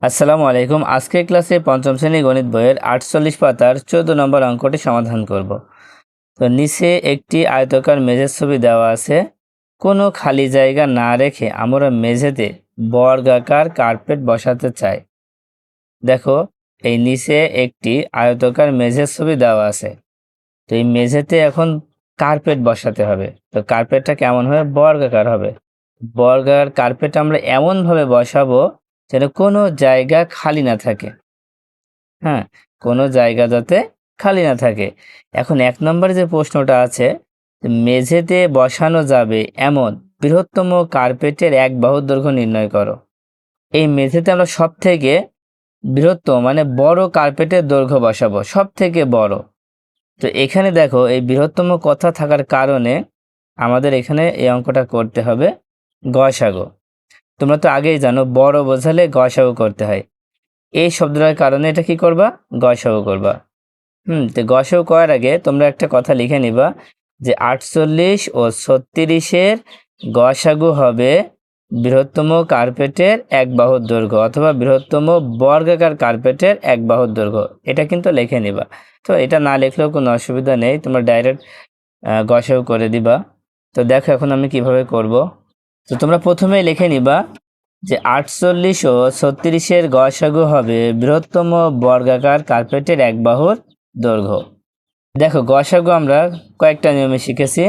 আসসালামু আলাইকুম। আজকের ক্লাসে পঞ্চম শ্রেণী গণিত বইয়ের ৪৮ পাতার ১৪ নম্বর অঙ্কটি সমাধান করব। তো নিচে একটি আয়তাকার মেঝের ছবি দেওয়া আছে। কোনো খালি জায়গা না রেখে আমরা মেঝেতে বর্গাকার কার্পেট বসাতে চাই। দেখো, এই নিচে একটি আয়তাকার মেঝের ছবি দেওয়া আছে। তো এই মেঝেতে এখন কার্পেট বসাতে হবে। তো কার্পেটটা কেমন হবে? বর্গাকার হবে। বর্গাকার কার্পেট আমরা এমনভাবে বসাবো যেন কোনো জায়গা খালি না থাকে। হ্যাঁ, কোনো জায়গা যাতে খালি না থাকে। এখন ১ নম্বরে যে প্রশ্নটা আছে, মেঝেতে বসানো যাবে এমন বৃহত্তম কার্পেটের এক বাহুর দৈর্ঘ্য নির্ণয় করো। এই মেঝেতে আমরা সবথেকে বৃহত্তম মানে বড় কার্পেটের দৈর্ঘ্য বসাবো, সবথেকে বড়। তো এখানে দেখো, এই বৃহত্তম কথা থাকার কারণে আমাদের এখানে এই অঙ্কটা করতে হবে গসাগু। তোমরা তো আগেই জানো, বড় বোঝালে গসাগু করতে হয়। এই শব্দটার কারণে এটা কি করবা? গসাগু করবা। তো গসাগু করার আগে তোমরা একটা কথা লিখে নিবা যে ৪৮ ও ৩৬-এর গসাগু হবে বৃহত্তম কার্পেটের এক বাহুর দৈর্ঘ্য অথবা বৃহত্তম বর্গাকার কার্পেটের এক বাহুর দৈর্ঘ্য। এটা কিন্তু লিখে নিবা। তো এটা না লিখলেও কোনো অসুবিধা নেই, তোমরা ডাইরেক্ট গসাগু করে দিবা। তো দেখো এখন আমি কিভাবে করব। তো তোমরা প্রথমেই লিখে নিবা যে ৪৮ ও ৩৬-এর গসাগু হবে বৃহত্তম বর্গাকার কার্পেটের এক বাহুর দৈর্ঘ্য। দেখো, গসাগু আমরা কয়েকটা নিয়মে শিখেছি।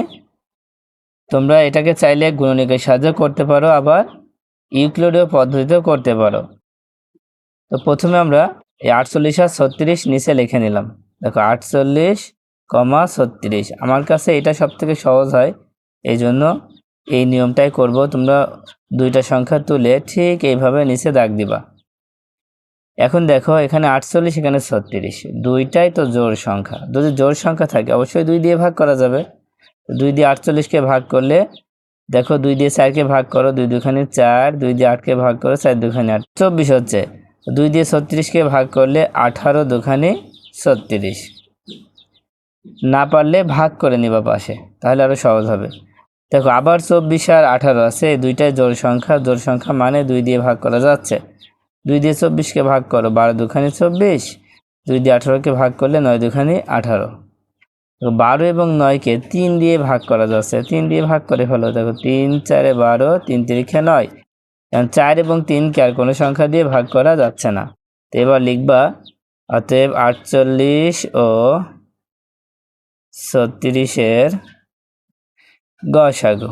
তোমরা এটাকে চাইলে গুণনীয়কের সাহায্যে করতে পারো, আবার ইউক্লিডীয় পদ্ধতিতেও করতে পারো। তো প্রথমে আমরা এই ৪৮ আর ৩৬ নিচে লিখে নিলাম। দেখো, ৪৮, ৩৬। আমার কাছে এটা সব থেকে সহজ হয়, এই জন্য এই নিয়মটাই করব। তোমরা দুইটা সংখ্যা তুলে ঠিক এইভাবে নিচে দাগ দিবা। এখন দেখো, এখানে ৪৮, এখানে ৩৬, দুইটাই তো জোড় সংখ্যা। যদি জোড় সংখ্যা থাকে অবশ্যই ২ দিয়ে ভাগ করা যাবে। ২ দিয়ে ৪৮-কে ভাগ করলে দেখো, ২ দিয়ে ৪-কে ভাগ করো, ২ দুখানি ৪, ২ দিয়ে ৮-কে ভাগ করো, ৪ দুখানি ৮, ২৪ হচ্ছে। ২ দিয়ে ৩৬-কে ভাগ করলে ১৮ দুখানি ৩৬। না পারলে ভাগ করে নিবা পাশে, তাহলে আরও সহজ হবে। দেখো, আবার ২৪ আর ১৮ আছে, এই দুইটাই জোড় সংখ্যা। জোড় সংখ্যা মানে ২ দিয়ে ভাগ করা যাচ্ছে। ২ দিয়ে ২৪-কে ভাগ করো, ১২ দুখানি ২৪। ২ দিয়ে ১৮-কে ভাগ করলে ৯ দুখানি ১৮। ১২ এবং ৯-কে ৩ দিয়ে ভাগ করা যাচ্ছে, ৩ দিয়ে ভাগ করে ফেলো। দেখো, ৩ ৪-এ ১২, ৩ তিরিখে ৯। এখন ৪ এবং ৩-কে আর কোনো সংখ্যা দিয়ে ভাগ করা যাচ্ছে না। তো এবার লিখবা, অতএব ৪৮ ও ৩৬-এর গসাগু।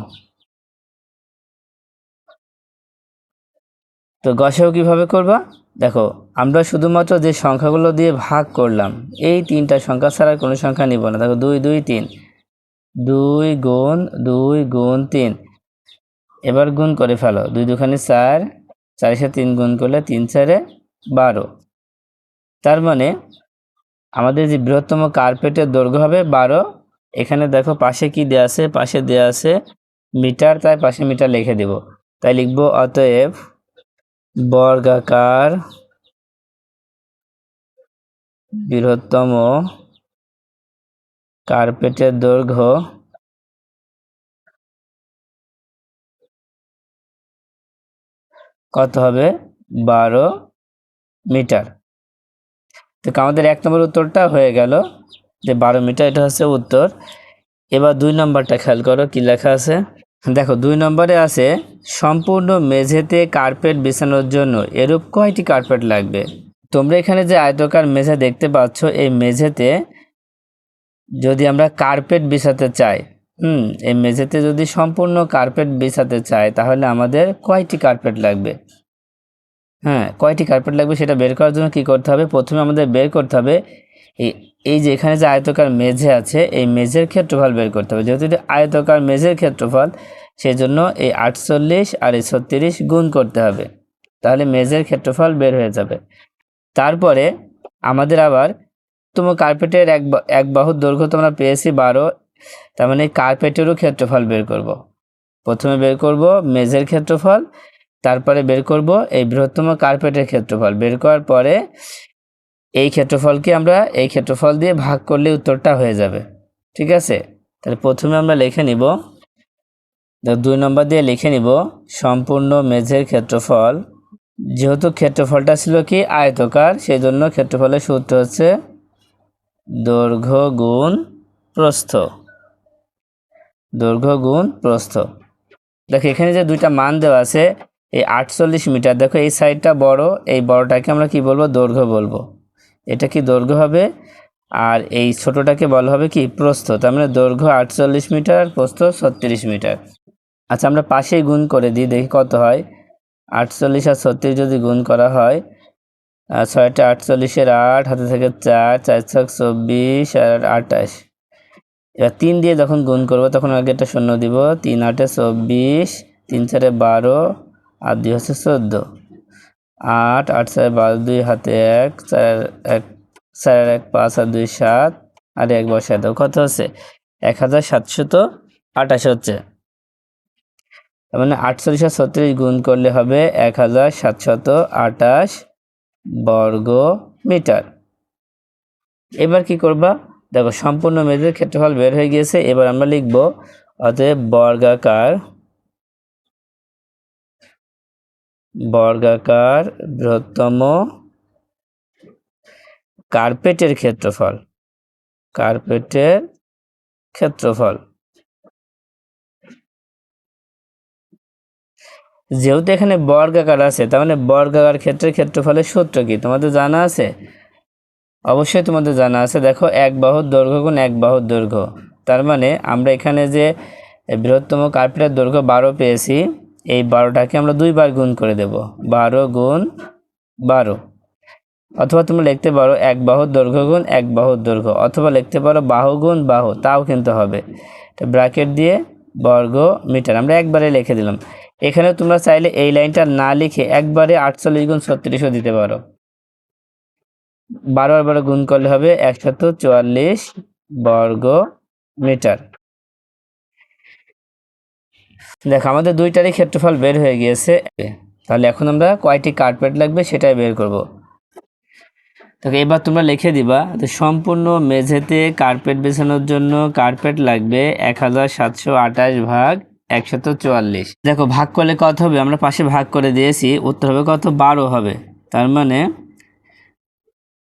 তো গসাগু কিভাবে করবা? দেখো, আমরা শুধুমাত্র যে সংখ্যাগুলো দিয়ে ভাগ করলাম, এই ৩টা সংখ্যা ছাড়া কোনো সংখ্যা নিব না। দেখো, ২ ২ ৩, ২ গুণ ২ গুণ ৩। এবার গুণ করে ফেলো, ২ দুখানি ৪, ৪-এর সাথে ৩ গুণ করলে ৩ ৪-এ ১২। তার মানে আমাদের যে বৃহত্তম কার্পেটের দৈর্ঘ্য হবে ১২। এখানে দেখো পাশে কি দেওয়া আছে? পাশে দেওয়া আছে মিটার, তাই পাশে মিটার লিখে দেব। তাই লিখবো, অতএব বর্গাকার বৃহত্তম কার্পেটের দৈর্ঘ্য কত হবে? ১২ মিটার। তো আমাদের ১ নম্বর উত্তরটা হয়ে গেল যে ১২ মিটার, এটা হচ্ছে উত্তর। এবার ২ নম্বরটা খেয়াল করো, কি লেখা আছে। দেখো, ২ নম্বরে আছে সম্পূর্ণ মেঝেতে কার্পেট বিছানোর জন্য এরূপ কয়টি কার্পেট লাগবে। তোমরা এখানে যে আয়তাকার মেঝে দেখতে পাচ্ছ, এই মেঝেতে যদি আমরা কার্পেট বিছাতে চাই, এই মেঝেতে যদি সম্পূর্ণ কার্পেট বিছাতে চাই, তাহলে আমাদের কয়টি কার্পেট লাগবে? কয়টি কার্পেট লাগবে সেটা বের করার জন্য কি করতে হবে? প্রথমে আমাদের বের করতে হবে এই যে এখানে যে আয়তাকার মেঝে আছে, এই মেঝের ক্ষেত্রফল বের করতে হবে। যেহেতু এটা আয়তাকার মেঝের ক্ষেত্রফল, সেই জন্য এই ৪৮ আর এই ৩৬ গুণ করতে হবে, তাহলে মেঝের ক্ষেত্রফল বের হয়ে যাবে। তারপরে আমাদের আবার কার্পেটের এক বাহুর দৈর্ঘ্য তো আমরা পেয়েছি ১২, তার মানে কার্পেটেরও ক্ষেত্রফল বের করব। প্রথমে বের করব মেঝের ক্ষেত্রফল, তারপরে বের করব এই বৃহত্তম কার্পেটের ক্ষেত্রফল। বের করার পরে এই ক্ষেত্রফলকে আমরা এই ক্ষেত্রফল দিয়ে ভাগ করলে উত্তরটা হয়ে যাবে। ঠিক আছে? তাহলে প্রথমে আমরা লিখে নিব, ২ নম্বর দিয়ে লিখে নিব সম্পূর্ণ মেঝের ক্ষেত্রফল যেহেতু ক্ষেত্রফলটা ছিল কি আয়তকার, সেই জন্য ক্ষেত্রফলের সূত্র হচ্ছে দৈর্ঘ্য গুণ প্রস্থ। দৈর্ঘ্য গুণ প্রস্থ। দেখো এখানে যে দুইটা মান দেওয়া আছে, এই 48 মিটার, দেখো এই সাইডটা বড়, এই বড়টাকে আমরা কি বলবো? দৈর্ঘ্য বলবো। এটা কি দৈর্ঘ্য হবে, আর এই ছোটটাকে বলা হবে কি প্রস্থ। তার মানে দৈর্ঘ্য 48 মিটার, প্রস্থ 36 মিটার। আচ্ছা আমরা পাশেই গুণ করে দিই, দেখি কত হয়। 48 আর 36 যদি গুণ করা হয়, 6টা 48-এর 8, হাতে থেকে 4, 4 ছক 24 আর 28। এবার 3 দিয়ে যখন গুণ করব তখন আগে একটা শূন্য দিব। 3 8-এ 24, 3 4-এ 12 আর 2 হচ্ছে 14। 8 8 4 12, 2 হাতে 1, 4 1 4 1 5 আর 2 7 আর 1 বসায় দাও। কত হচ্ছে? 1728 হচ্ছে। তার মানে 48 আর 36 গুণ করলে হবে 1728 বর্গ মিটার। এবার কি করবা? দেখো সম্পূর্ণ মেঝের ক্ষেত্রফল বের হয়ে গিয়েছে। এবার আমরা লিখব অতএব বর্গাকার বৃহত্তম কার্পেটের ক্ষেত্রফল। কার্পেটের ক্ষেত্রফল। যেহেতু এখানে বর্গাকার আছে, তার মানে বর্গাকার ক্ষেত্রের ক্ষেত্রফলের সূত্র কি তোমাদের জানা আছে? অবশ্যই তোমাদের জানা আছে। দেখো এক বাহুর দৈর্ঘ্য গুণ এক বাহুর দৈর্ঘ্য। তার মানে আমরা এখানে যে বৃহত্তম কার্পেটের দৈর্ঘ্য 12 পেয়েছি, এই 12টাকে আমরা 2 বার গুণ করে দেব। 12 গুণ 12। অথবা তুমি লিখতে পারো এক বাহুর দৈর্ঘ্য গুণ এক বাহুর দৈর্ঘ্য, অথবা লিখতে পারো বাহু গুণ বাহু, তাও কিন্তু হবে। তো ব্র্যাকেট দিয়ে বর্গ মিটার আমরা একবারে লিখে দিলাম। এখানে তোমরা চাইলে এই লাইনটা না লিখে একবারে 48 গুণ 36ও দিতে পারো। 12 বার গুণ করলে হবে 144 বর্গ মিটার। দেখো আমাদের দুইটারই ক্ষেত্রফল বের হয়ে গিয়েছে। তাহলে এখন আমরা কয়টি কার্পেট লাগবে সেটাই বের করব। তো এবার তোমরা লিখে দিবা যে সম্পূর্ণ মেঝেতে কার্পেট বিছানোর জন্য কার্পেট লাগবে 1728 ভাগ 144। দেখো ভাগ করলে কত হবে? আমরা পাশে ভাগ করে দিয়েছি, উত্তর হবে কত? 12 হবে। তার মানে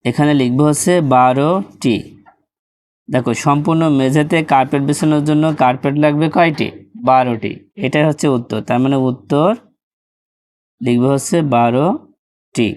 এখানে লিখবো হচ্ছে 12টি। দেখো সম্পূর্ণ মেঝেতে কার্পেট বিছানোর জন্য কার্পেট লাগবে কয়টি? 12টি। এটাই হচ্ছে উত্তর। তার মানে উত্তর লিখবো হচ্ছে 12টি।